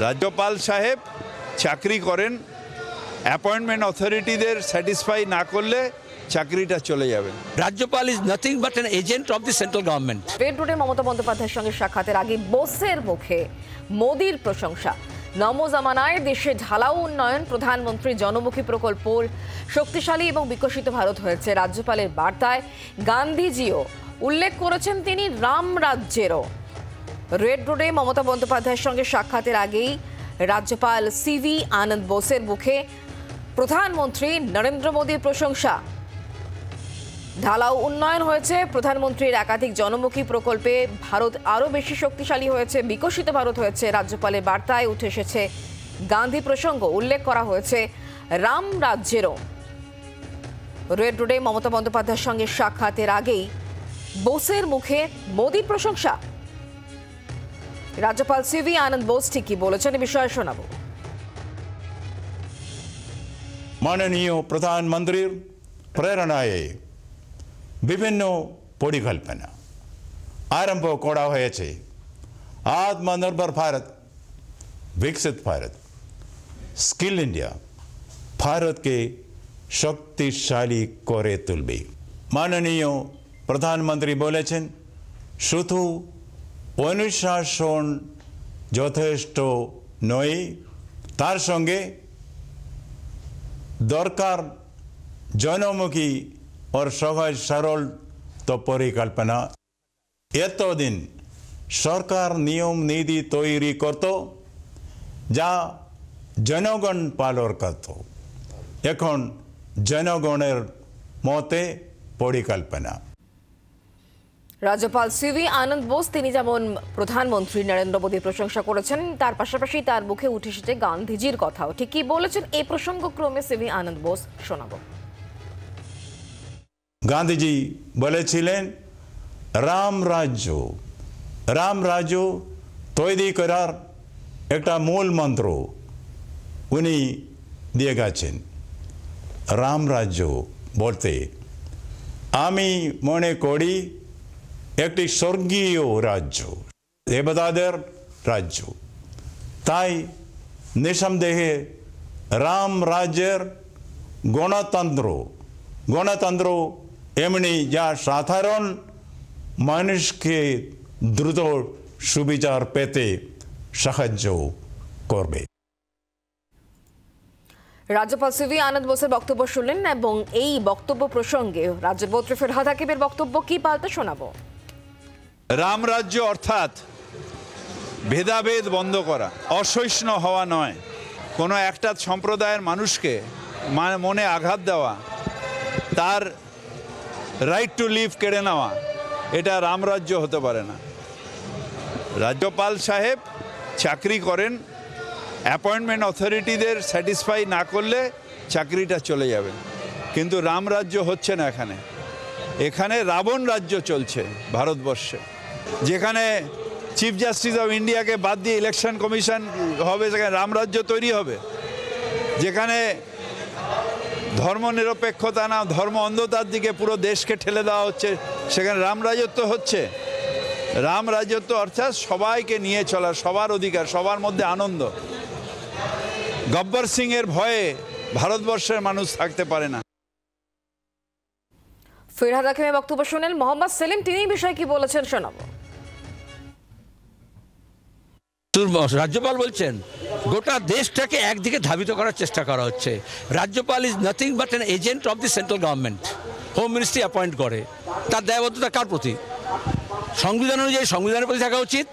রাজ্যপাল সাহেব চাকরি করেন, অ্যাপয়েন্টমেন্ট অথরিটিদের স্যাটিসফাই না করলে চাকরিটা চলে যাবে। রাজ্যপাল is nothing but an agent of the central government. Red রোডে মমতা বন্দ্যোপাধ্যায়ের সঙ্গে সাক্ষাতের আগে বোসের মুখে মোদির প্রশংসা। নমজামানায় দেশে ঢালাও উন্নয়ন, প্রধানমন্ত্রী জনমুখী প্রকল্প, শক্তিশালী এবং বিকশিত ভারত হয়েছে। রাজ্যপালের বার্তায় গান্ধীজিও উল্লেখ করেছেন তিনি রাম রাজ্যেরও। রেড রোডে মমতা বন্দ্যোপাধ্যায়ের সঙ্গে সাক্ষাতের আগেই রাজ্যপাল সিভি আনন্দ বোসের মুখে প্রধানমন্ত্রী নরেন্দ্র মোদীর প্রশংসা। ঢালাও উন্নয়ন হয়েছে, প্রধানমন্ত্রীর একাধিক জনমুখী প্রকল্পে ভারত আরও বেশি শক্তিশালী হয়েছে, বিকশিত ভারত হয়েছে। রাজ্যপালের বার্তায় উঠে এসেছে গান্ধী প্রসঙ্গ, উল্লেখ করা হয়েছে রাম রাজ্যেরও। রেড রোডে মমতা বন্দ্যোপাধ্যায়ের সঙ্গে সাক্ষাতের আগেই বোসের মুখে মোদীর প্রশংসা। রাজ্যপাল সিভি আনন্দ বোস ঠিক কি বলেছেন এ বিষয়ে শোনাবো। মাননীয় প্রধানমন্ত্রীর প্রেরণায় বিভিন্ন পরিকল্পনা আরম্ভ করা হয়েছে। আত্মনির্ভর ভারত, विकसित भारत, स्किल इंडिया भारत के शक्तिशाली करे तुलबे। माननीय प्रधानमंत्री बोलेছেন শুধু অনুশাসন যথেষ্ট নয়, তার সঙ্গে দরকার জনমুখী और সহজ সরল তো পরিকল্পনা। এতদিন সরকার নিয়ম নীতি তৈরি করত যা জনগণ পালন করত, এখন জনগণের মতে পরিকল্পনা। রাজ্যপাল সিভি আনন্দ বোস তিনি যেমন প্রধানমন্ত্রী নরেন্দ্র মোদীর প্রশংসা করেছেন, তার পাশাপাশি তার মুখে উঠে এসেছে গান্ধীজির কথাও। ঠিক কি বলেছেন এই প্রসঙ্গক্রমে সিভি আনন্দ বোস শোনাবো। গান্ধীজি বলেছিলেন রাম রাজ্য তৈরি করার একটা মূল মন্ত্র উনি দিয়ে গেছেন। রাম রাজ্য বলতে আমি মনে করি একটি স্বর্গীয় রাজ্য, দেবতাদের রাজ্য। তাই নিঃসন্দেহে রাম রাজ্যের গণতন্ত্র এমনি যা সাধারণ মানুষকে দ্রুত সুবিচার পেতে সাহায্য করবে। রাজ্যপাল সিভি আনন্দ বোসের বক্তব্য শুনলেন এবং এই বক্তব্য প্রসঙ্গে রাজ্যমন্ত্রী ফিরহাদ হাকিমের বক্তব্য কি পাল্টে শোনাবো। রাম রাজ্য অর্থাৎ ভেদাভেদ বন্ধ করা, অসহিষ্ণু হওয়া নয়, কোনো একটা সম্প্রদায়ের মানুষকে মনে আঘাত দেওয়া, তার রাইট টু লিভ কেড়ে নেওয়া, এটা রামরাজ্য হতে পারে না। রাজ্যপাল সাহেব চাকরি করেন, অ্যাপয়েন্টমেন্ট অথরিটিদের স্যাটিসফাই না করলে চাকরিটা চলে যাবে, কিন্তু রামরাজ্য হচ্ছে না। এখানে রাবণ রাজ্য চলছে ভারতবর্ষে, যেখানে চিফ জাস্টিস অফ ইন্ডিয়াকে বাদ দিয়ে ইলেকশন কমিশন হবে, সেখানে রামরাজ্য তৈরি হবে। যেখানে ধর্মনিরপেক্ষতা না, ধর্ম অন্ধতার দিকে পুরো দেশকে ঠেলে দেওয়া হচ্ছে, সেখানে রামরাজত্ব হচ্ছে। রামরাজত্ব অর্থাৎ সবাইকে নিয়ে চলা, সবার অধিকার, সবার মধ্যে আনন্দ। গব্বর সিং এর ভয়ে ভারতবর্ষের মানুষ থাকতে পারে না। ফিরহাদ হাকিমের বক্তব্য শুনেন মোহাম্মদ সেলিম, তিনি বিষয়ে কি বলেছেন শোনাবো। রাজ্যপাল বলছেন গোটা দেশটাকে একদিকে ধাবিত করার চেষ্টা করা হচ্ছে। রাজ্যপাল is nothing but an agent of the central government. Home ministry appoint করে, তার দায়বদ্ধতা কার প্রতি? সংবিধান অনুযায়ী সংবিধানের প্রতি থাকা উচিত,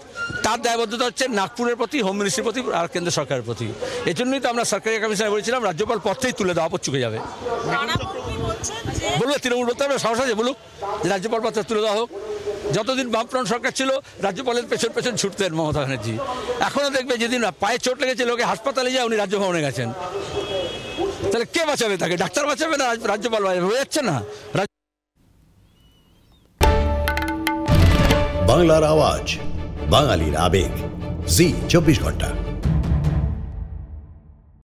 তার দায়বদ্ধতা হচ্ছে নাগপুরের প্রতি, হোম মিনিস্ট্রির প্রতি আর কেন্দ্র সরকারের প্রতি। এজন্যই তো আমরা সরকারি কমিশনে বলেছিলাম রাজ্যপাল পথেই তুলে দেওয়া, আপদ চুকে যাবে। বলবে তৃণমূল বলতে হবে, সাহস আছে বলুক যে রাজ্যপাল পথে তুলে দেওয়া হোক। যতদিন বামফ্রন্ট সরকার ছিল রাজ্যপালের পেছন ছুটতেন মমতা ব্যানার্জি। এখনও দেখবে যেদিন পায়ে চোট লেগেছে লোকে হাসপাতালে যায়, উনি রাজ্যভবনে গেছেন। তাহলে কে বাঁচাবে তাকে? ডাক্তার বাঁচাবে না রাজ্যপাল বাঁচাবে? হয়ে যাচ্ছে না। বাংলার আওয়াজ, বাঙালির আবেগ, জি 24 ঘন্টা।